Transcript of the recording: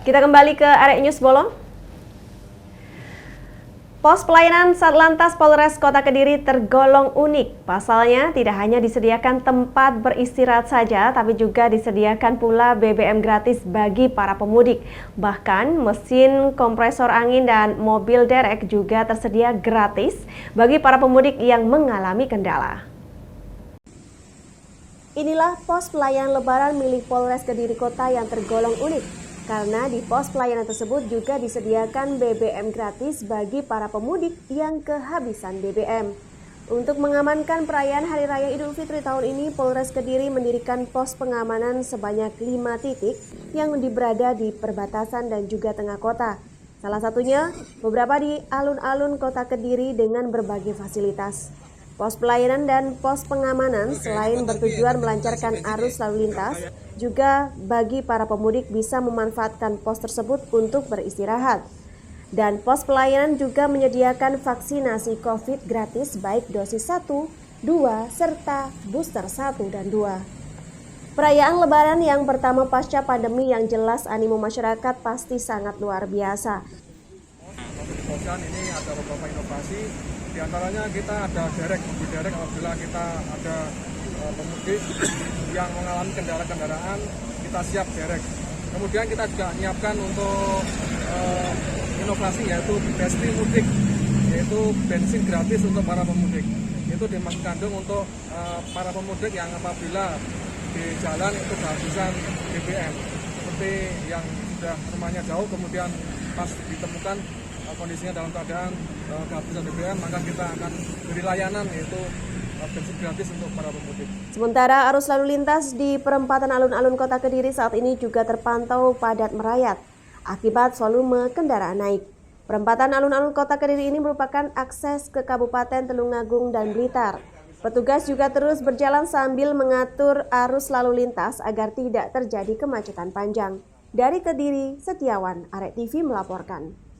Kita kembali ke Arek News Bolong. Pos pelayanan Satlantas Polres Kota Kediri tergolong unik. Pasalnya tidak hanya disediakan tempat beristirahat saja, tapi juga disediakan pula BBM gratis bagi para pemudik. Bahkan mesin kompresor angin dan mobil derek juga tersedia gratis bagi para pemudik yang mengalami kendala. Inilah pos pelayanan Lebaran milik Polres Kediri Kota yang tergolong unik. Karena di pos pelayanan tersebut juga disediakan BBM gratis bagi para pemudik yang kehabisan BBM. Untuk mengamankan perayaan Hari Raya Idul Fitri tahun ini, Polres Kediri mendirikan pos pengamanan sebanyak 5 titik yang berada di perbatasan dan juga tengah kota. Salah satunya beberapa di alun-alun Kota Kediri dengan berbagai fasilitas. Pos pelayanan dan pos pengamanan selain bertujuan melancarkan arus lalu lintas, juga bagi para pemudik bisa memanfaatkan pos tersebut untuk beristirahat. Dan pos pelayanan juga menyediakan vaksinasi COVID gratis baik dosis 1, 2, serta booster 1 dan 2. Perayaan Lebaran yang pertama pasca pandemi yang jelas animo masyarakat pasti sangat luar biasa. Untuk ini ada beberapa inovasi. Di antaranya kita ada mobil derek apabila kita ada pemudik yang mengalami kendaraan kita siap derek. Kemudian kita juga menyiapkan untuk inovasi yaitu Besti Mudik, yaitu bensin gratis untuk para pemudik. Itu dikandung untuk para pemudik yang apabila di jalan itu kehabisan BBM, seperti yang sudah rumahnya jauh kemudian pas ditemukan kondisinya dalam keadaan kehabisan BBM, maka kita akan beri layanan yaitu bensin gratis untuk para pemudik. Sementara arus lalu lintas di perempatan alun-alun Kota Kediri saat ini juga terpantau padat merayat akibat volume kendaraan naik. Perempatan alun-alun Kota Kediri ini merupakan akses ke Kabupaten Tulungagung dan Blitar. Petugas juga terus berjalan sambil mengatur arus lalu lintas agar tidak terjadi kemacetan panjang. Dari Kediri, Setiawan, Arek TV melaporkan.